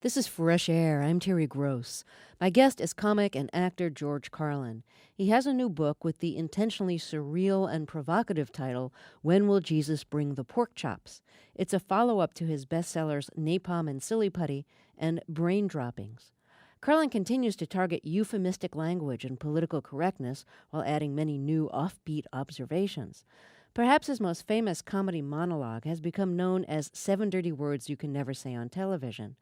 This is Fresh Air. I'm Terry Gross. My guest is comic and actor George Carlin. He has a new book with the intentionally surreal and provocative title, When Will Jesus Bring the Pork Chops? It's a follow-up to his bestsellers Napalm and Silly Putty and Brain Droppings. Carlin continues to target euphemistic language and political correctness while adding many new offbeat observations. Perhaps his most famous comedy monologue has become known as 7 Dirty Words You Can Never Say on Television.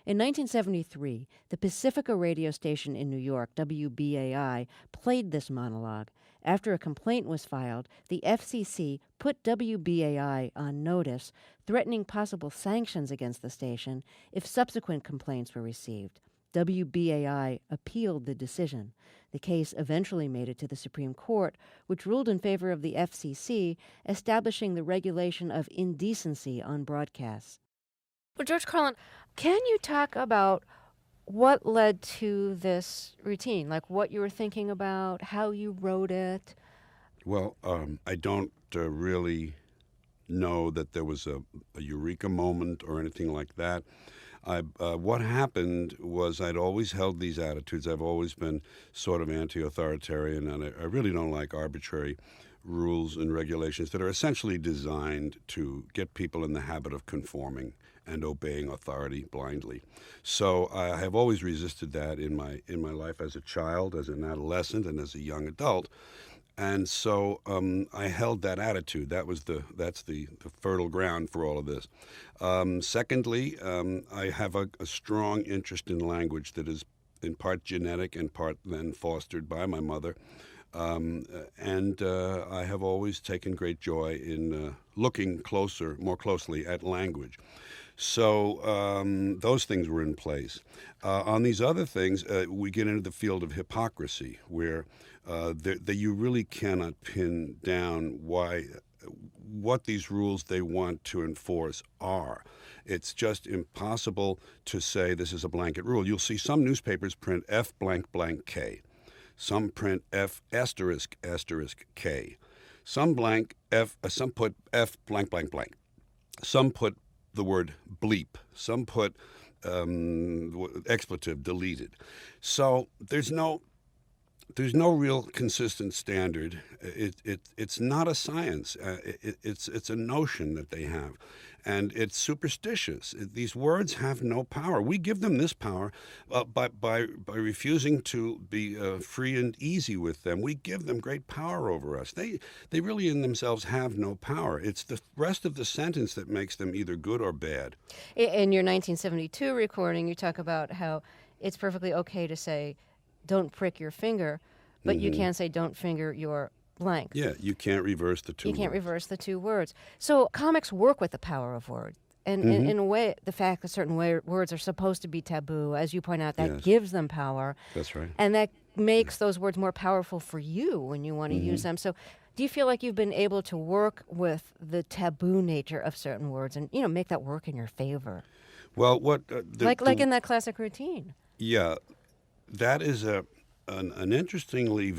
In 1973, the Pacifica radio station in New York, WBAI, played this monologue. After a complaint was filed, the FCC put WBAI on notice, threatening possible sanctions against the station if subsequent complaints were received. WBAI appealed the decision. The case eventually made it to the Supreme Court, which ruled in favor of the FCC, establishing the regulation of indecency on broadcasts. Well, George Carlin, can you talk about what led to this routine? Like what you were thinking about, how you wrote it? Well, I don't really know that there was a eureka moment or anything like that. What happened was I'd always held these attitudes. I've always been sort of anti-authoritarian, and I really don't like arbitrary rules and regulations that are essentially designed to get people in the habit of conforming and obeying authority blindly. So I have always resisted that in my life as a child, as an adolescent, and as a young adult. And so I held that attitude. That's the fertile ground for all of this. Secondly, I have a strong interest in language that is in part genetic and part then fostered by my mother. And I have always taken great joy in looking more closely at language. So those things were in place. On these other things, we get into the field of hypocrisy, where that you really cannot pin down what these rules they want to enforce are. It's just impossible to say this is a blanket rule. You'll see some newspapers print F blank blank K. Some print F asterisk asterisk K. Some put F blank blank blank. Some put the word bleep. Some put expletive deleted. So there's no real consistent standard. It's not a science. It's a notion that they have, and it's superstitious. These words have no power. We give them this power by refusing to be free and easy with them. We give them great power over us. They really in themselves have no power. It's the rest of the sentence that makes them either good or bad. In your 1972 recording, you talk about how it's perfectly okay to say, don't prick your finger, but you can't say don't finger your blank. Yeah, you can't reverse the two words. You can't reverse the two words. So comics work with the power of words. And in a way, the fact that certain words are supposed to be taboo, as you point out, that gives them power. That's right. And that makes those words more powerful for you when you want to use them. So do you feel like you've been able to work with the taboo nature of certain words and, make that work in your favor? Well, like in that classic routine. Yeah, that is an interestingly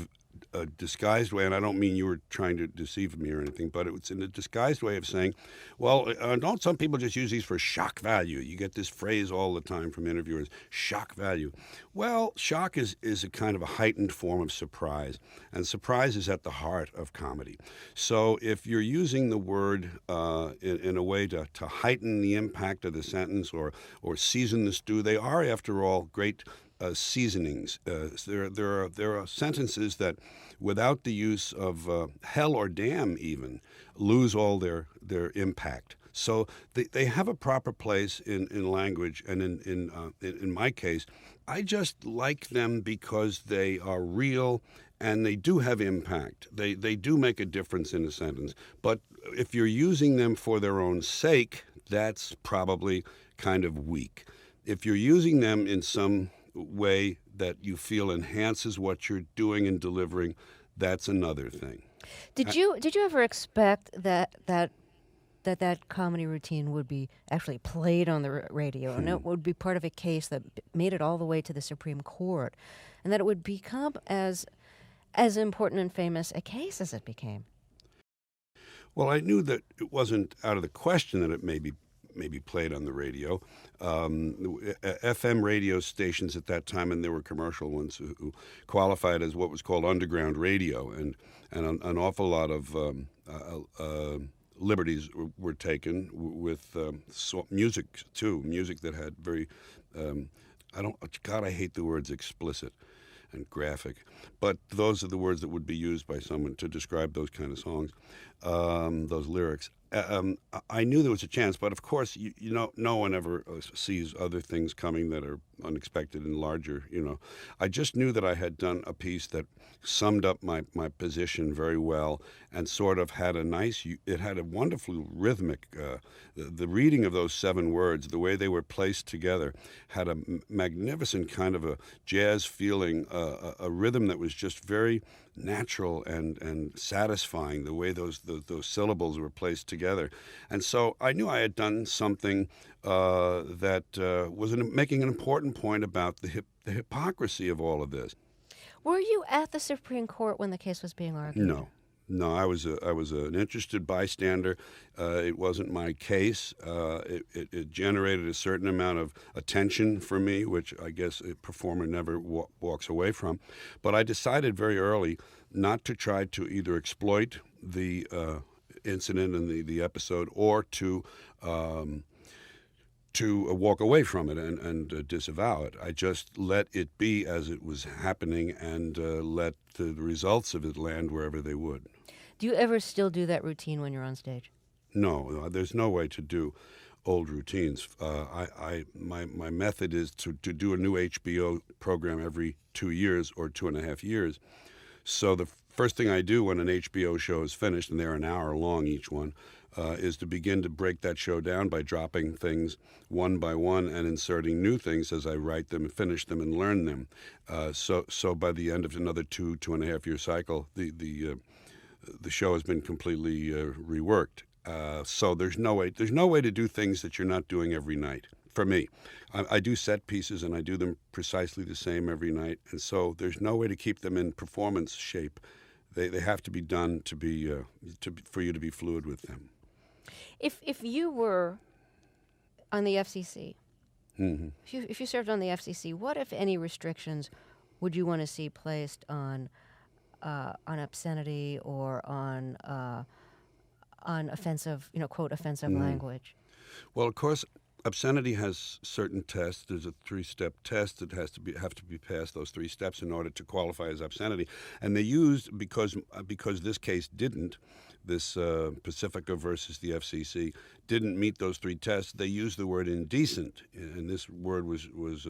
disguised way, and I don't mean you were trying to deceive me or anything, but it's in a disguised way of saying, well, don't some people just use these for shock value? You get this phrase all the time from interviewers, shock value. Well, shock is a kind of a heightened form of surprise, and surprise is at the heart of comedy. So if you're using the word in a way to heighten the impact of the sentence or season the stew, they are, after all, great seasonings. There are sentences that, without the use of hell or damn even, lose all their impact. So they have a proper place in language, and in my case, I just like them because they are real and they do have impact. They do make a difference in a sentence. But if you're using them for their own sake, that's probably kind of weak. If you're using them in some way that you feel enhances what you're doing and delivering, that's another thing. Did you ever expect that comedy routine would be actually played on the radio, and it would be part of a case that made it all the way to the Supreme Court, and that it would become as important and famous a case as it became? Well, I knew that it wasn't out of the question that it may be maybe played on the radio. FM radio stations at that time, and there were commercial ones who qualified as what was called underground radio, and an awful lot of liberties were taken with music too. Music that had very, I hate the words explicit and graphic, but those are the words that would be used by someone to describe those kind of songs, those lyrics. I knew there was a chance, but of course, no one ever sees other things coming that are unexpected and larger. I just knew that I had done a piece that summed up my position very well, and sort of had it had a wonderfully rhythmic. The reading of those 7 words, the way they were placed together, had a magnificent kind of a jazz feeling, a rhythm that was just very natural and satisfying, the way those syllables were placed together. And so I knew I had done something that was making an important point about the hypocrisy of all of this. Were you at the Supreme Court when the case was being argued? No, I was an interested bystander. It wasn't my case. It generated a certain amount of attention for me, which I guess a performer never walks away from. But I decided very early not to try to either exploit the incident and the episode, or to walk away from it and disavow it. I just let it be as it was happening, and let the results of it land wherever they would. Do you ever still do that routine when you're on stage? No, there's no way to do old routines. My method is to do a new HBO program every 2 years or 2.5 years. So the first thing I do when an HBO show is finished, and they're an hour long each one, is to begin to break that show down by dropping things one by one and inserting new things as I write them and finish them and learn them. So by the end of another 2.5 year cycle, the show has been completely reworked. So there's no way to do things that you're not doing every night. For me, I do set pieces, and I do them precisely the same every night, and so there's no way to keep them in performance shape. They have to be done for you to be fluid with them. If you were on the FCC, Mm-hmm. if you served on the FCC, what, if any, restrictions would you want to see placed on obscenity or on offensive, quote, offensive language? Well, of course, obscenity has certain tests. There's a 3-step test that have to be passed, those 3 steps, in order to qualify as obscenity. And they used, because this case didn't, this Pacifica versus the FCC didn't meet those 3 tests, they used the word indecent. And this word was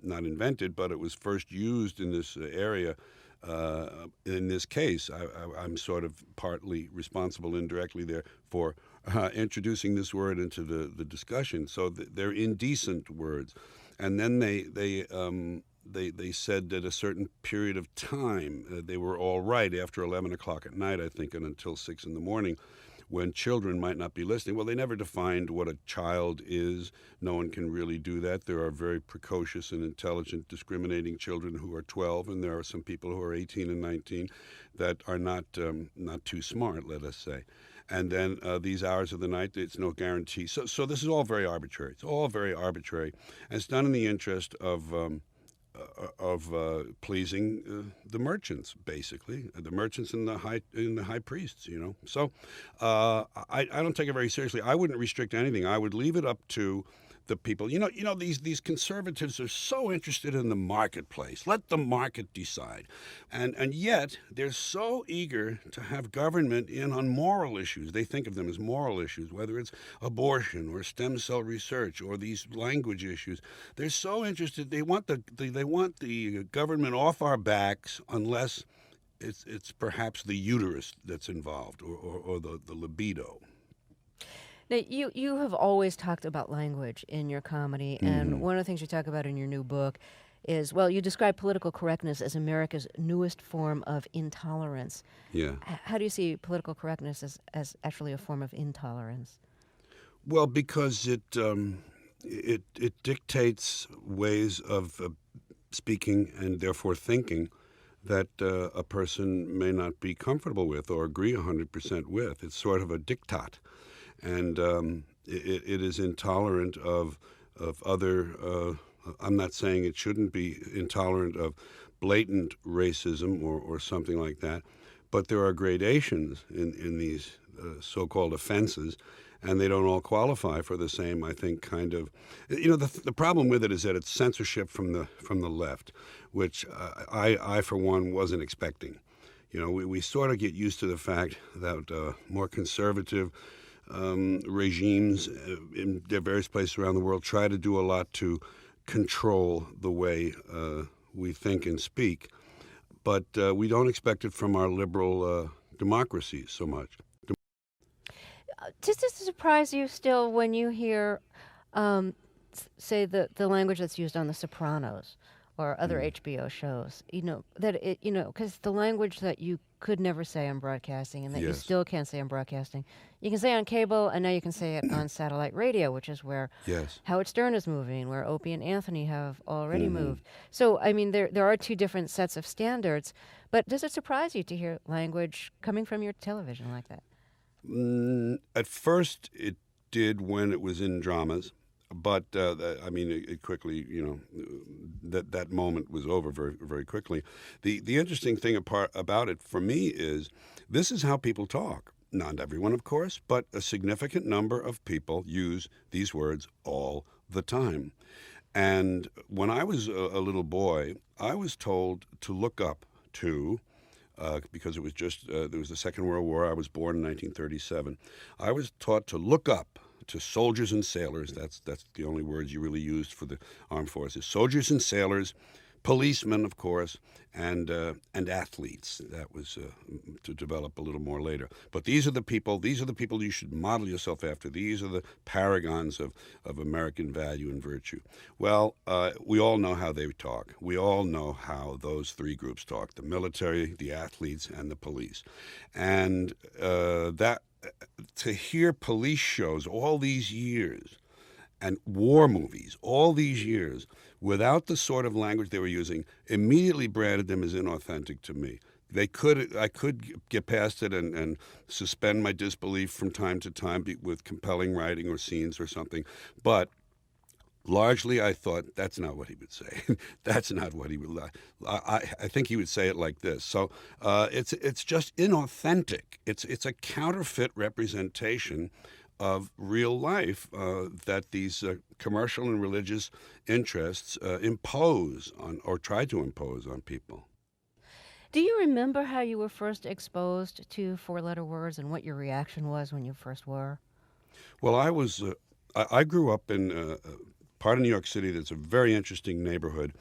not invented, but it was first used in this area. In this case, I'm sort of partly responsible indirectly there for introducing this word into the discussion. So they're indecent words. And then they said that a certain period of time, they were all right after 11 o'clock at night, I think, and until 6 in the morning, when children might not be listening. Well, they never defined what a child is. No one can really do that. There are very precocious and intelligent, discriminating children who are 12, and there are some people who are 18 and 19 that are not too smart, let us say. And then these hours of the night, it's no guarantee. So this is all very arbitrary. It's all very arbitrary, and it's done in the interest of pleasing the merchants, basically, the merchants and the high priests. So I don't take it very seriously. I wouldn't restrict anything. I would leave it up to the people. These conservatives are so interested in the marketplace. Let the market decide, and yet they're so eager to have government in on moral issues. They think of them as moral issues, whether it's abortion or stem cell research or these language issues. They're so interested. They want the government off our backs, unless it's perhaps the uterus that's involved, or the libido. Now, you have always talked about language in your comedy, and one of the things you talk about in your new book is, well, you describe political correctness as America's newest form of intolerance. Yeah. How do you see political correctness as actually a form of intolerance? Well, because it dictates ways of speaking and therefore thinking that a person may not be comfortable with or agree 100% with. It's sort of a diktat. And It is intolerant of other. I'm not saying it shouldn't be intolerant of blatant racism or something like that, but there are gradations in these so-called offenses, and they don't all qualify for the same, I think, kind of. The problem with it is that it's censorship from the left, which I for one wasn't expecting. We sort of get used to the fact that more conservative regimes in their various places around the world try to do a lot to control the way we think and speak, but we don't expect it from our liberal democracies so much. Does this surprise you still when you hear, say, the language that's used on The Sopranos or other HBO shows? Because the language that you could never say on broadcasting and that you Yes. still can't say on broadcasting, you can say on cable, and now you can say it on satellite radio, which is where Yes. Howard Stern is moving, where Opie and Anthony have already Mhm. moved. So, I mean, there are two different sets of standards, but does it surprise you to hear language coming from your television like that? At first, it did when it was in dramas, but I mean, it quickly, that moment was over very, very quickly. The interesting thing about it for me is this is how people talk. Not everyone, of course, but a significant number of people use these words all the time. And when I was a little boy, I was told to look up to because it was just there was the Second World War. I was born in 1937. I was taught to look up to soldiers and sailors. That's the only words you really used for the armed forces. Soldiers and sailors, policemen, of course, and athletes. That was to develop a little more later. But these are the people. These are the people you should model yourself after. These are the paragons of American value and virtue. Well, we all know how they talk. We all know how those three groups talk: the military, the athletes, and the police. And that to hear police shows all these years and war movies all these years without the sort of language they were using immediately branded them as inauthentic to me. I could get past it and suspend my disbelief from time to time with compelling writing or scenes or something, but largely I thought that's not what he would say. That's not what he would. I think he would say it like this. So it's just inauthentic. It's a counterfeit representation of real life that these commercial and religious interests impose on or try to impose on people. Do you remember how you were first exposed to four-letter words and what your reaction was when you first were? Well, I grew up in part of New York City that's a very interesting neighborhood.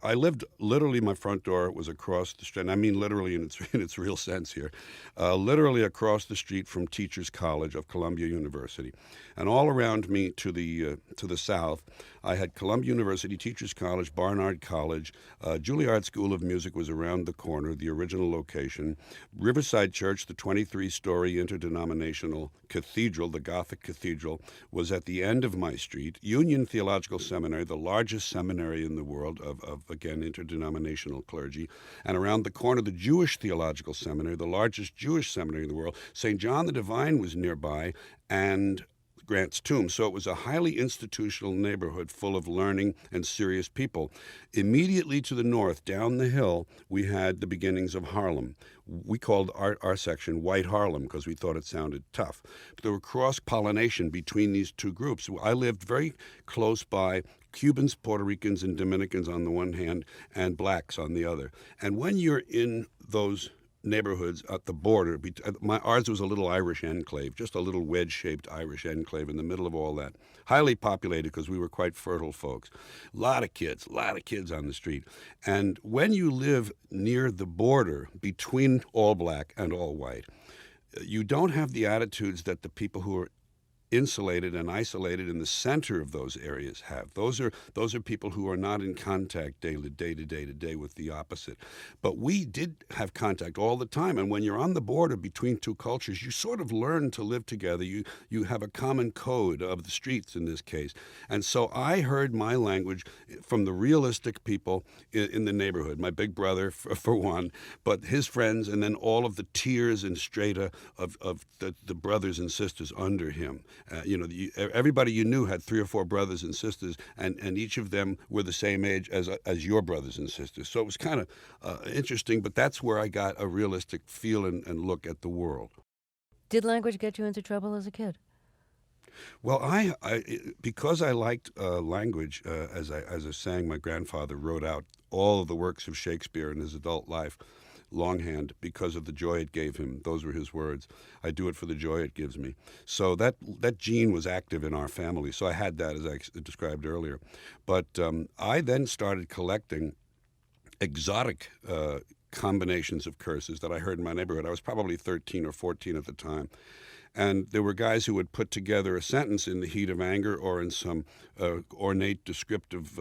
I lived literally, my front door was across the street, and I mean literally in its real sense here, literally across the street from Teachers College of Columbia University. And all around me to the south, I had Columbia University, Teachers College, Barnard College, Juilliard School of Music was around the corner, the original location. Riverside Church, the 23-story interdenominational cathedral, the Gothic cathedral, was at the end of my street. Union Theological Seminary, the largest seminary in the world of again, interdenominational clergy. And around the corner, the Jewish Theological Seminary, the largest Jewish seminary in the world. St. John the Divine was nearby, and Grant's Tomb. So it was a highly institutional neighborhood full of learning and serious people. Immediately to the north, down the hill, we had the beginnings of Harlem. We called our section White Harlem because we thought it sounded tough. But there were cross-pollination between these two groups. I lived very close by Cubans, Puerto Ricans, and Dominicans on the one hand, and blacks on the other. And when you're in those neighborhoods at the border, ours was a little Irish enclave, just a little wedge-shaped Irish enclave in the middle of all that. Highly populated because we were quite fertile folks. A lot of kids on the street. And when you live near the border between all black and all white, you don't have the attitudes that the people who are insulated and isolated in the center of those areas have. Those are people who are not in contact day to day with the opposite. But we did have contact all the time, and when you're on the border between two cultures, you sort of learn to live together. You have a common code of the streets in this case. And so I heard my language from the realistic people in the neighborhood, my big brother for one, but his friends, and then all of the tiers and strata of the brothers and sisters under him. Everybody you knew had 3 or 4 brothers and sisters, and each of them were the same age as your brothers and sisters. So it was kind of interesting, but that's where I got a realistic feel and look at the world. Did language get you into trouble as a kid? Well, because I liked language, as I was saying, my grandfather wrote out all of the works of Shakespeare in his adult life, longhand, because of the joy it gave him. Those were his words. I do it for the joy it gives me. So that gene was active in our family. So I had that, as I described earlier. But I then started collecting exotic combinations of curses that I heard in my neighborhood. I was probably 13 or 14 at the time. And there were guys who would put together a sentence in the heat of anger or in some ornate descriptive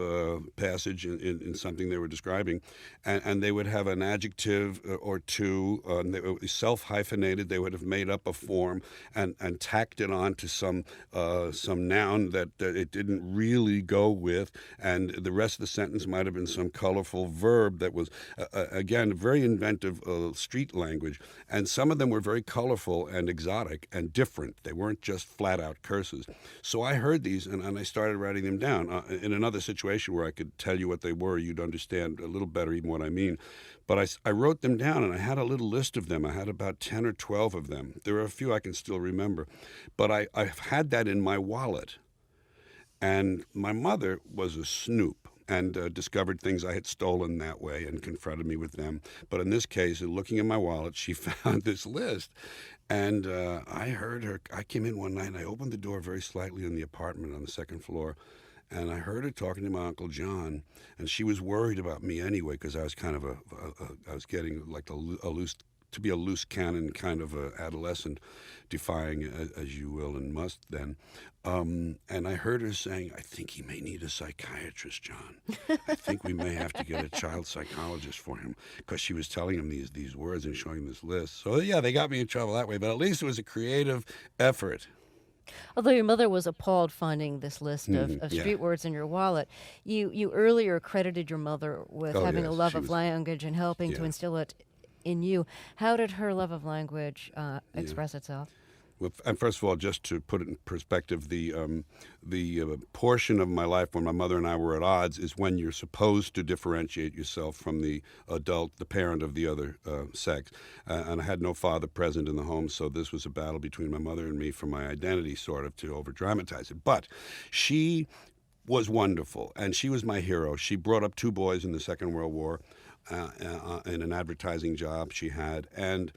passage in something they were describing. And they would have an adjective or two, and they were self-hyphenated. They would have made up a form and tacked it on to some noun that it didn't really go with. And the rest of the sentence might have been some colorful verb that was, again, very inventive street language. And some of them were very colorful and exotic and different. They weren't just flat-out curses. So I heard these, and I started writing them down. In another situation where I could tell you what they were, you'd understand a little better even what I mean. But I wrote them down, and I had a little list of them. I had about 10 or 12 of them. There are a few I can still remember. But I've had that in my wallet. And my mother was a snoop and discovered things I had stolen that way and confronted me with them. But in this case, looking in my wallet, she found this list. And I heard her. I came in one night, and I opened the door very slightly in the apartment on the second floor, and I heard her talking to my Uncle John, and she was worried about me anyway, because I was kind of I was getting like a loose cannon kind of a adolescent, defying as you will and must then. And I heard her saying, "I think he may need a psychiatrist, John. I think we may have to get a child psychologist for him," because she was telling him these words and showing this list. So yeah, they got me in trouble that way, but at least it was a creative effort. Although your mother was appalled finding this list of Yeah. street words in your wallet, you earlier credited your mother with Oh, having a yes, love she of was. language and helping to Yeah. instill it in you. How did her love of language express itself? Well, and first of all, just to put it in perspective, the portion of my life when my mother and I were at odds is when you're supposed to differentiate yourself from the adult, the parent of the other sex. And I had no father present in the home, so this was a battle between my mother and me for my identity, sort of, to over-dramatize it. But she was wonderful, and she was my hero. She brought up 2 boys in the Second World War in an advertising job she had, and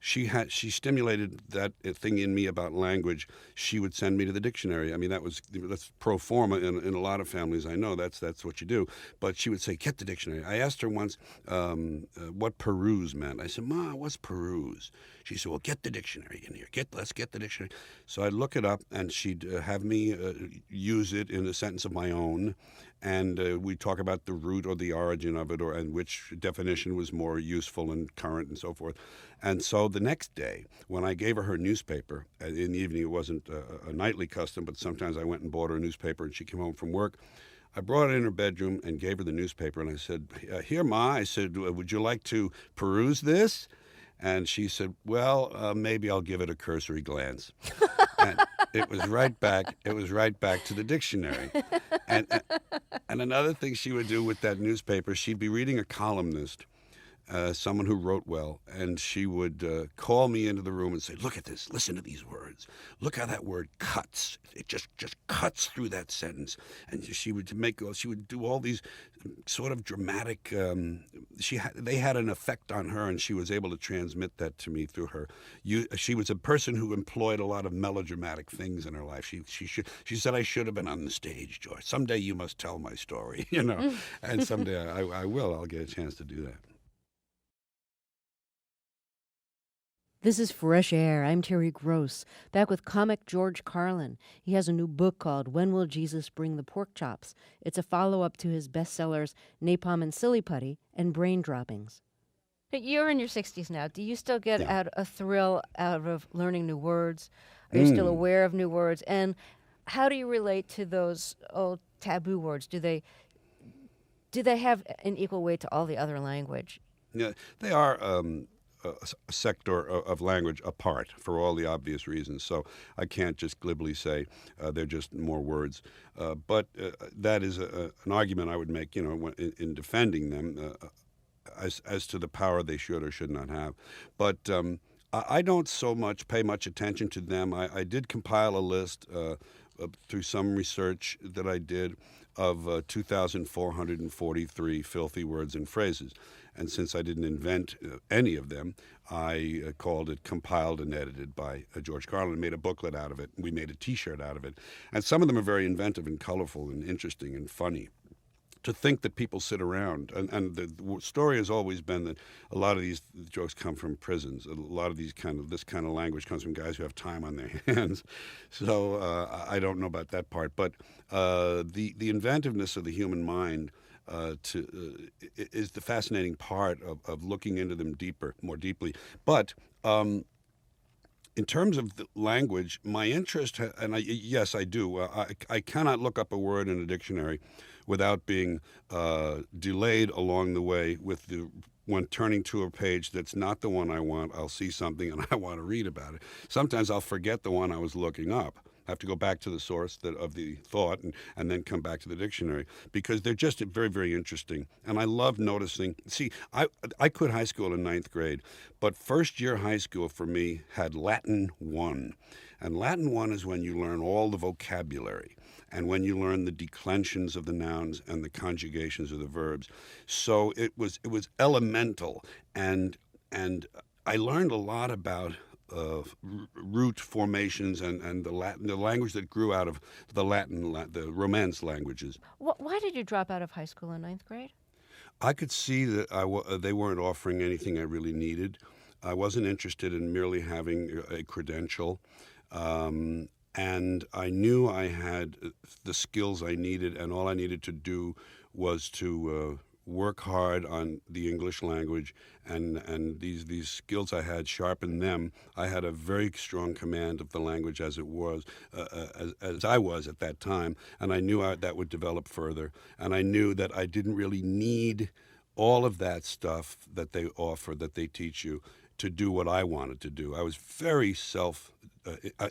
she stimulated that thing in me about language. She would send me to the dictionary. I mean, that's pro forma in a lot of families. I know that's what you do. But she would say, "Get the dictionary." I asked her once what peruse meant. I said, "Ma, what's peruse?" She said, "Well, get the dictionary in here. Let's get the dictionary." So I'd look it up, and she'd have me use it in a sentence of my own. And we'd talk about the root or the origin of it, and which definition was more useful and current and so forth. And so the next day, when I gave her newspaper, in the evening, it wasn't a nightly custom, but sometimes I went and bought her a newspaper, and she came home from work. I brought it in her bedroom and gave her the newspaper, and I said, "Here, Ma," I said, "would you like to peruse this?" And she said, "Well, maybe I'll give it a cursory glance." And it was right back. It was right back to the dictionary. And another thing she would do with that newspaper, she'd be reading a columnist, someone who wrote well, and she would call me into the room and say, "Look at this. Listen to these words. Look how that word cuts. It just cuts through that sentence." And she would do all these sort of dramatic. They had an effect on her, and she was able to transmit that to me through her. She was a person who employed a lot of melodramatic things in her life. She said, "I should have been on the stage, George. Someday you must tell my story, you know." And someday I will. I'll get a chance to do that. This is Fresh Air. I'm Terry Gross, back with comic George Carlin. He has a new book called When Will Jesus Bring the Pork Chops? It's a follow-up to his bestsellers Napalm and Silly Putty and Brain Droppings. But you're in your 60s now. Do you still get Yeah. a thrill out of learning new words? Are you still aware of new words? And how do you relate to those old taboo words? Do they have an equal weight to all the other language? Yeah, they are. a sector of language apart for all the obvious reasons. So I can't just glibly say they're just more words. But that is an argument I would make, in defending them as to the power they should or should not have. But I don't so much pay much attention to them. I did compile a list through some research that I did of 2,443 filthy words and phrases. And since I didn't invent any of them, I called it Compiled and Edited by George Carlin, and made a booklet out of it. We made a T-shirt out of it. And some of them are very inventive and colorful and interesting and funny. To think that people sit around, and the story has always been that a lot of these jokes come from prisons. A lot of this kind of language comes from guys who have time on their hands. So I don't know about that part, but the inventiveness of the human mind is the fascinating part of looking into them more deeply. But in terms of the language, my interest, yes, I do. I cannot look up a word in a dictionary without being delayed along the way when turning to a page that's not the one I want. I'll see something and I want to read about it. Sometimes I'll forget the one I was looking up. I have to go back to the source of the thought and then come back to the dictionary, because they're just very, very interesting. And I love noticing. See, I quit high school in ninth grade, but first year high school for me had Latin 1. And Latin 1 is when you learn all the vocabulary, and when you learn the declensions of the nouns and the conjugations of the verbs. So it was elemental, and I learned a lot about root formations and the language that grew out of the the Romance languages. Why did you drop out of high school in ninth grade? I could see that they weren't offering anything I really needed. I wasn't interested in merely having a credential. And I knew I had the skills I needed, and all I needed to do was to work hard on the English language, and these skills I had, sharpen them. I had a very strong command of the language as it was, as I was at that time, and I knew that would develop further. And I knew that I didn't really need all of that stuff that they offer, that they teach you, to do what I wanted to do. I was very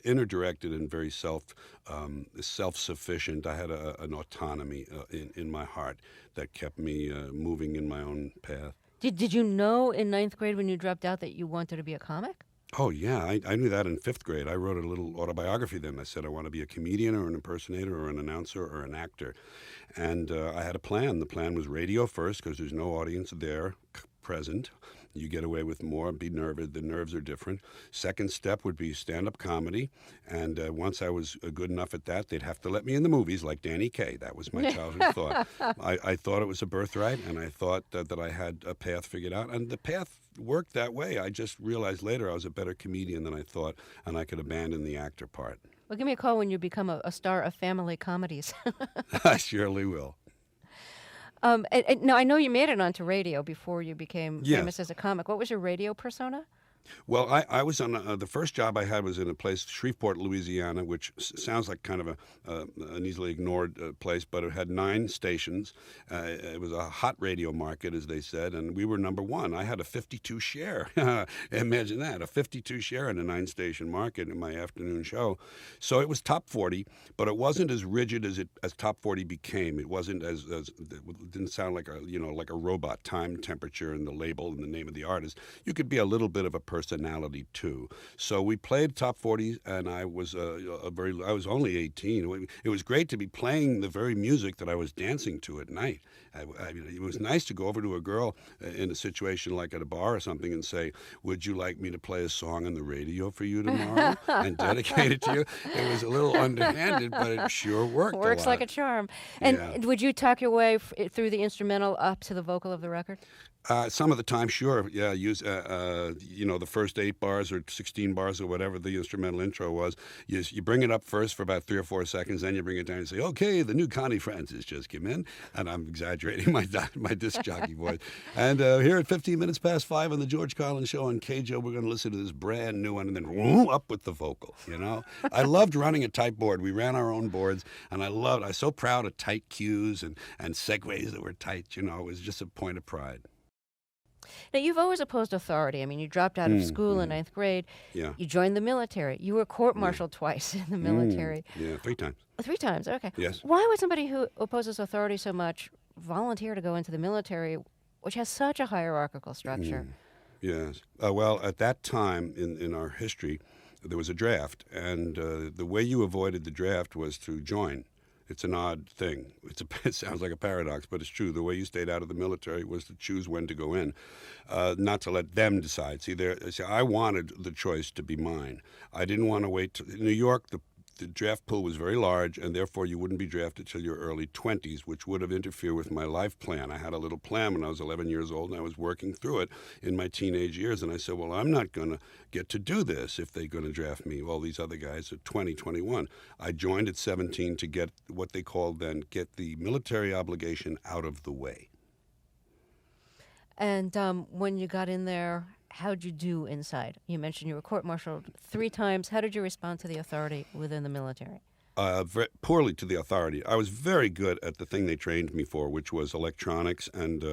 inner-directed and very self-sufficient. I had an autonomy in my heart that kept me moving in my own path. Did you know in ninth grade when you dropped out that you wanted to be a comic? Oh, yeah. I knew that in fifth grade. I wrote a little autobiography then. I said I want to be a comedian or an impersonator or an announcer or an actor. And I had a plan. The plan was radio first, because there's no audience there present. You get away with more, be nervous. The nerves are different. Second step would be stand-up comedy. And once I was good enough at that, they'd have to let me in the movies like Danny Kaye. That was my childhood thought. I thought it was a birthright, and I thought that I had a path figured out. And the path worked that way. I just realized later I was a better comedian than I thought, and I could abandon the actor part. Well, give me a call when you become a star of family comedies. I surely will. Now, I know you made it onto radio before you became Yes. famous as a comic. What was your radio persona? Well, I was on the first job I had was in a place, Shreveport, Louisiana, which sounds like kind of an easily ignored place, but it had 9 stations. It was a hot radio market, as they said, and we were number 1. I had a 52 share. Imagine that, a 52 share in a 9-station market in my afternoon show. So it was top 40, but it wasn't as rigid as top 40 became. It wasn't it didn't sound like a robot, time, temperature, and the label and the name of the artist. You could be a little bit of a personality too. So we played top 40, and I was I was only 18. It was great to be playing the very music that I was dancing to at night. It was nice to go over to a girl in a situation like at a bar or something and say, "Would you like me to play a song on the radio for you tomorrow and dedicate it to you?" It was a little underhanded, but it sure worked. Works like a charm. And would you talk your way through the instrumental up to the vocal of the record? Some of the time, sure. Yeah, use the first 8 bars or 16 bars or whatever the instrumental intro was. You bring it up first for about 3 or 4 seconds, then you bring it down and say, "Okay, the new Connie Francis just came in," and I'm exaggerating my disc jockey voice. And here at 15 minutes past 5 on the George Carlin Show on KJO, we're going to listen to this brand new one, and then up with the vocal. I loved running a tight board. We ran our own boards, and I was so proud of tight cues and segues that were tight. It was just a point of pride. Now, you've always opposed authority. I mean, you dropped out of school in ninth grade. Yeah. You joined the military. You were court-martialed twice in the military. Yeah, 3 times. 3 times, okay. Yes. Why would somebody who opposes authority so much volunteer to go into the military, which has such a hierarchical structure? Yes. Well, at that time in our history, there was a draft, and the way you avoided the draft was to join. It's an odd thing. It sounds like a paradox, but it's true. The way you stayed out of the military was to choose when to go in, not to let them decide. See, I wanted the choice to be mine. I didn't want to wait. In New York, the draft pool was very large, and therefore you wouldn't be drafted till your early 20s, which would have interfered with my life plan. I had a little plan when I was 11 years old, and I was working through it in my teenage years. And I said, well, I'm not going to get to do this if they're going to draft me. All these other guys at 20, 21. I joined at 17 to get what they called then get the military obligation out of the way. And when you got in there, how'd you do inside? You mentioned you were court-martialed 3 times. How did you respond to the authority within the military? Very poorly to the authority. I was very good at the thing they trained me for, which was electronics and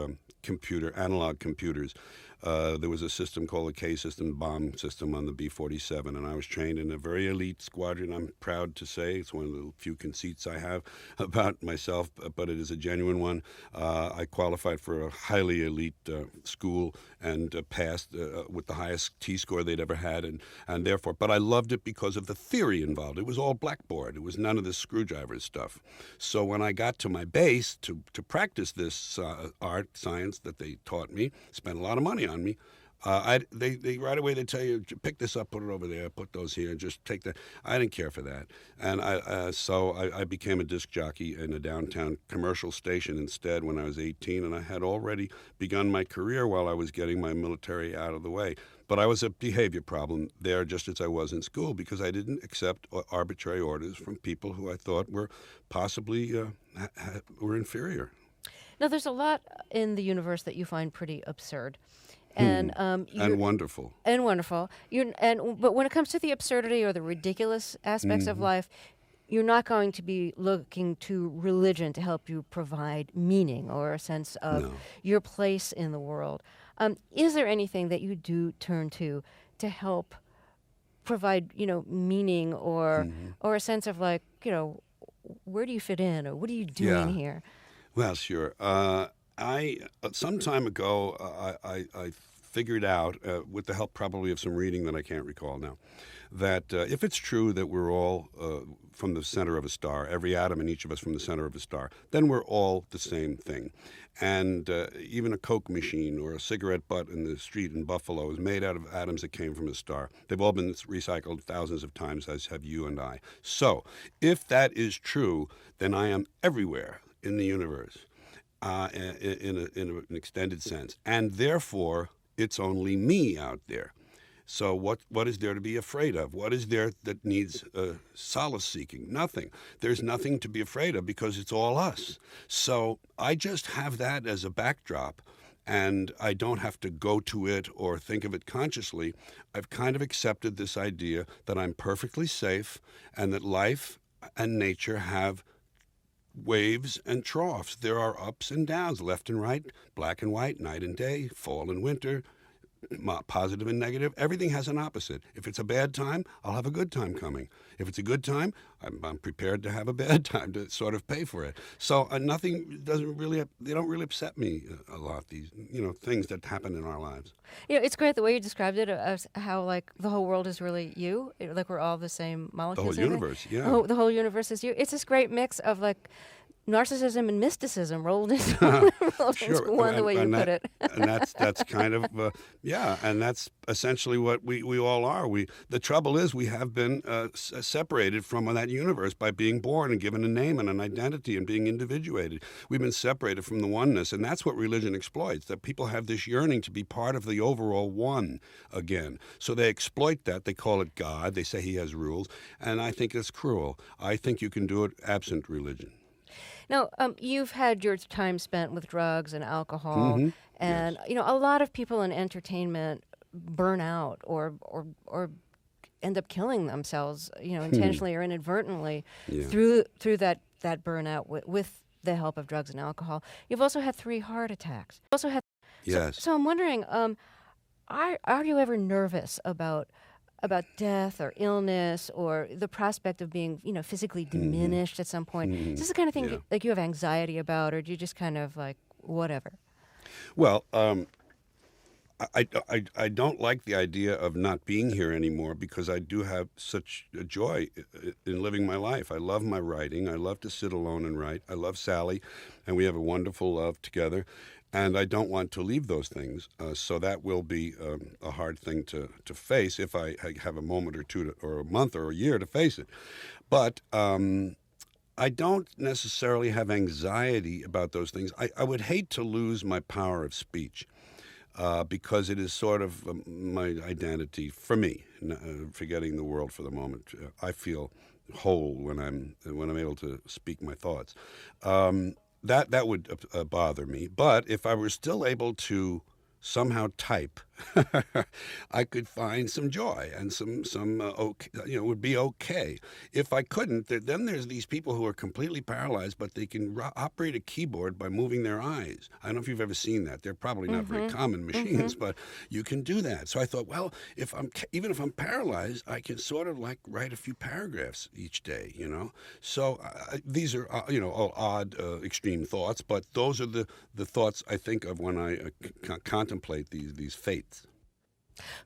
analog computers. There was a system called the K system, bomb system on the B-47, and I was trained in a very elite squadron. I'm proud to say it's one of the few conceits I have about myself, but it is a genuine one. I qualified for a highly elite school and passed with the highest T-score they'd ever had, and therefore, but I loved it because of the theory involved. It was all blackboard. It was none of this screwdriver stuff. So when I got to my base to practice this art, science that they taught me, spent a lot of money on me. They right away they tell you, pick this up, put it over there, put those here, just take that. I didn't care for that, and so I became a disc jockey in a downtown commercial station instead when I was 18, and I had already begun my career while I was getting my military out of the way. But I was a behavior problem there, just as I was in school, because I didn't accept arbitrary orders from people who I thought were possibly were inferior. Now, there's a lot in the universe that you find pretty absurd. And Wonderful. And wonderful. But when it comes to the absurdity or the ridiculous aspects of life, you're not going to be looking to religion to help you provide meaning or a sense of your place in the world. Is there anything that you do turn to help provide, meaning or a sense of like, where do you fit in or what are you doing here? Well, sure. I some time ago, I figured out, with the help probably of some reading that I can't recall now, that if it's true that we're all from the center of a star, every atom in each of us from the center of a star, then we're all the same thing. And even a Coke machine or a cigarette butt in the street in Buffalo is made out of atoms that came from a star. They've all been recycled thousands of times, as have you and I. So if that is true, then I am everywhere in the universe. In an extended sense, and therefore it's only me out there. So what is there to be afraid of? What is there that needs solace seeking? Nothing. There's nothing to be afraid of because it's all us. So I just have that as a backdrop, and I don't have to go to it or think of it consciously. I've kind of accepted this idea that I'm perfectly safe and that life and nature have waves and troughs. There are ups and downs, left and right, black and white, night and day, fall and winter, positive and negative. Everything has an opposite. If it's a bad time, I'll have a good time coming. If it's a good time, I'm prepared to have a bad time to sort of pay for it. So they don't really upset me a lot, these things that happen in our lives. It's great the way you described it, as how like the whole world is really you, like we're all the same molecules. The whole universe, yeah. The whole universe is you. It's this great mix of like narcissism and mysticism rolled into one, the way you put it. And that's kind of, and that's essentially what we all are. The trouble is we have been separated from that universe by being born and given a name and an identity and being individuated. We've been separated from the oneness, and that's what religion exploits, that people have this yearning to be part of the overall one again. So they exploit that. They call it God. They say he has rules, and I think it's cruel. I think you can do it absent religion. Now, you've had your time spent with drugs and alcohol, and yes. A lot of people in entertainment burn out or end up killing themselves, intentionally or inadvertently through that burnout with the help of drugs and alcohol. You've also had 3 heart attacks. So, Yes. so I'm wondering, are you ever nervous about death or illness or the prospect of being, physically Hmm. diminished at some point? Is Hmm. this the kind of thing Yeah. like you have anxiety about, or do you just kind of like whatever? Well, I don't like the idea of not being here anymore because I do have such a joy in living my life. I love my writing. I love to sit alone and write. I love Sally, and we have a wonderful love together. And I don't want to leave those things. So that will be a hard thing to face if I have a moment or two or a month or a year to face it. But I don't necessarily have anxiety about those things. I would hate to lose my power of speech because it is sort of my identity for me. Forgetting the world for the moment, I feel whole when I'm able to speak my thoughts. That would bother me. But if I were still able to somehow type, I could find some joy and some okay, would be okay. If I couldn't, then there's these people who are completely paralyzed, but they can operate a keyboard by moving their eyes. I don't know if you've ever seen that. They're probably not very Mm-hmm. common Mm-hmm. machines, but you can do that. So I thought, well, even if I'm paralyzed, I can sort of like write a few paragraphs each day. So these are all odd, extreme thoughts, but those are the thoughts I think of when I contemplate these fates.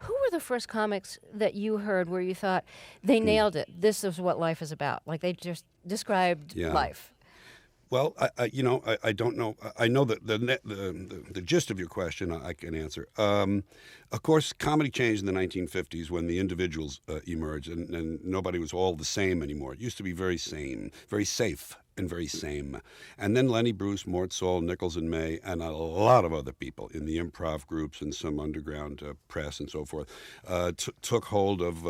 Who were the first comics that you heard where you thought they Hmm. nailed it? This is what life is about. Like they just described Yeah. life. Well, I don't know. I know that the gist of your question I can answer. Of course, comedy changed in the 1950s when the individuals emerged, and nobody was all the same anymore. It used to be very same, very safe, and very same. And then Lenny Bruce, Mort Saul, Nichols and May, and a lot of other people in the improv groups and some underground press and so forth took hold of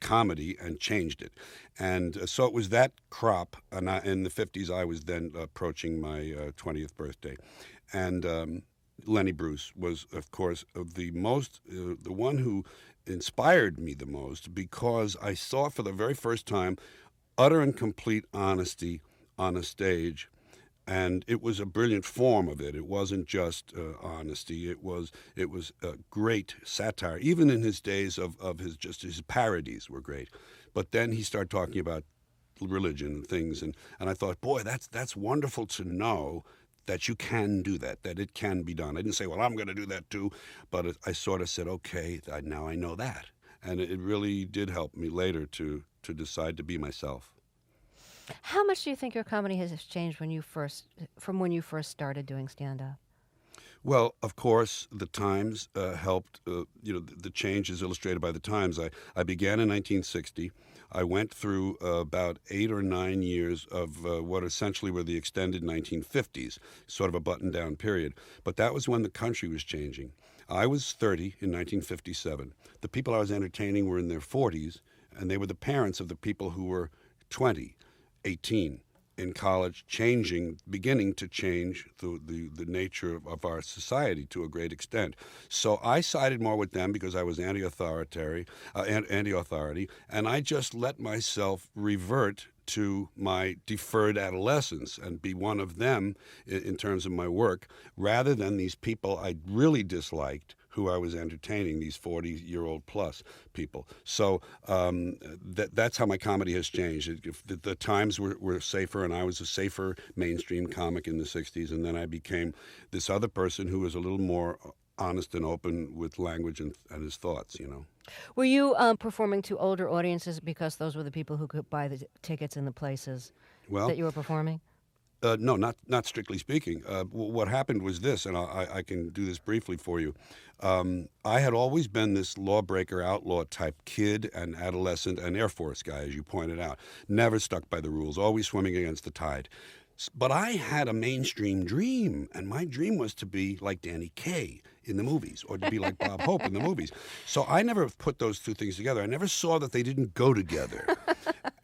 comedy and changed it. And so it was that crop. And in the 50s, I was then approaching my 20th birthday. And Lenny Bruce was, of course, the one who inspired me the most because I saw for the very first time utter and complete honesty on a stage. And it was a brilliant form of it. It wasn't just honesty. It was great satire. Even in his days of his parodies were great. But then he started talking about religion and things, and I thought, boy, that's wonderful to know that you can do that it can be done. I didn't say, well, I'm going to do that too, but I sort of said, okay, now I know that, and it really did help me later to decide to be myself. How much do you think your comedy has changed from when you first started doing stand up? Well, of course, the Times helped. The change is illustrated by the Times. I began in 1960. I went through about 8 or 9 years of what essentially were the extended 1950s, sort of a button-down period. But that was when the country was changing. I was 30 in 1957. The people I was entertaining were in their 40s, and they were the parents of the people who were 20, 18 in college, beginning to change the nature of our society to a great extent. So I sided more with them because I was anti-authority, and I just let myself revert to my deferred adolescence and be one of them in terms of my work, rather than these people I really disliked who I was entertaining, these 40-year-old plus people. So that's how my comedy has changed. The times were safer, and I was a safer mainstream comic in the 60s, and then I became this other person who was a little more honest and open with language and his thoughts. Were you performing to older audiences because those were the people who could buy the tickets in the places Well, that you were performing? no, not strictly speaking. What happened was this, and I can do this briefly for you. I had always been this lawbreaker, outlaw type kid and adolescent and Air Force guy, as you pointed out. Never stuck by the rules, always swimming against the tide. But I had a mainstream dream, and my dream was to be like Danny Kaye in the movies or to be like Bob Hope in the movies. So I never put those two things together. I never saw that they didn't go together.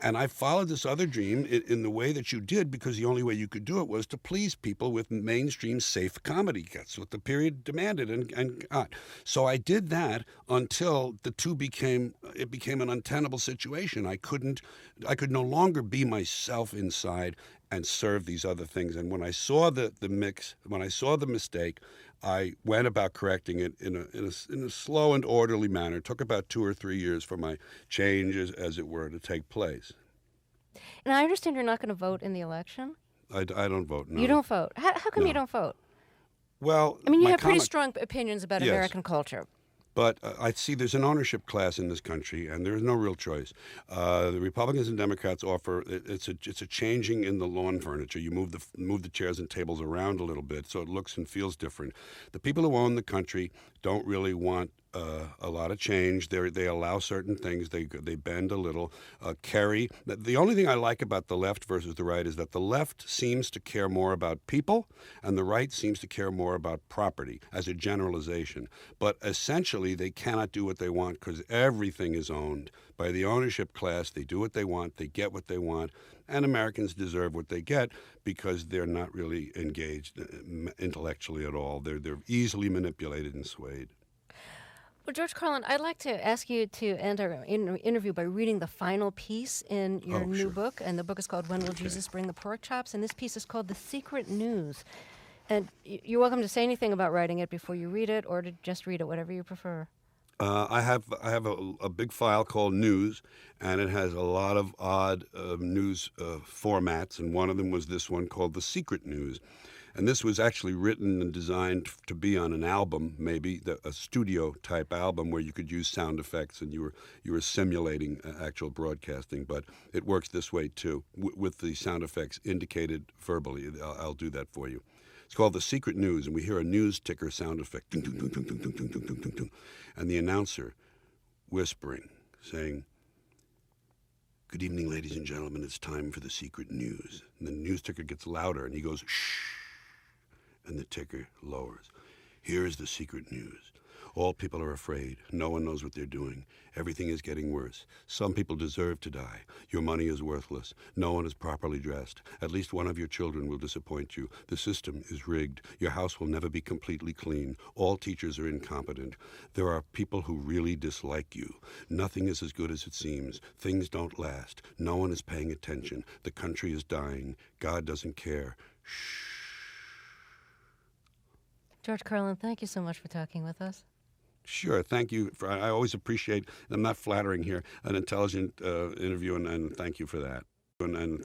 And I followed this other dream in the way that you did, because the only way you could do it was to please people with mainstream safe comedy. That's what the period demanded and got. So I did that until the two became an untenable situation. I could no longer be myself inside and serve these other things. And when I saw the mix, when I saw the mistake, I went about correcting it in a slow and orderly manner. It took about 2 or 3 years for my change, as it were, to take place. And I understand you're not going to vote in the election. I don't vote, no. You don't vote. How come you No. don't vote? Well, I mean, you my have pretty comic, strong opinions about Yes. American culture. but I see there's an ownership class in this country, and there is no real choice. The Republicans and Democrats offer it's a changing in the lawn furniture. You move the chairs and tables around a little bit so it looks and feels different. The people who own the country don't really want a lot of change. They allow certain things. They bend a little. Kerry. The only thing I like about the left versus the right is that the left seems to care more about people, and the right seems to care more about property, as a generalization. But essentially, they cannot do what they want because everything is owned by the ownership class. They do what they want. They get what they want. And Americans deserve what they get because they're not really engaged intellectually at all. They're easily manipulated and swayed. Well, George Carlin, I'd like to ask you to end our interview by reading the final piece in your new Sure. book. And the book is called When Will Jesus Bring the Pork Chops? And this piece is called The Secret News. And you're welcome to say anything about writing it before you read it, or to just read it, whatever you prefer. I have a big file called News, and it has a lot of odd news formats, and one of them was this one called The Secret News. And this was actually written and designed to be on an album, maybe a studio-type album where you could use sound effects and you were simulating actual broadcasting. But it works this way, too, with the sound effects indicated verbally. I'll do that for you. It's called The Secret News, and we hear a news ticker sound effect, ding, ding, ding, ding, ding, ding, ding, ding, ding, ding, and the announcer whispering, saying, "Good evening, ladies and gentlemen, it's time for The Secret News." And the news ticker gets louder, and he goes, "Shh," and the ticker lowers. "Here is the secret news. All people are afraid. No one knows what they're doing. Everything is getting worse. Some people deserve to die. Your money is worthless. No one is properly dressed. At least one of your children will disappoint you. The system is rigged. Your house will never be completely clean. All teachers are incompetent. There are people who really dislike you. Nothing is as good as it seems. Things don't last. No one is paying attention. The country is dying. God doesn't care. Shh." George Carlin, thank you so much for talking with us. Sure, thank you. I always appreciate, I'm not flattering here, an intelligent interview, and thank you for that. And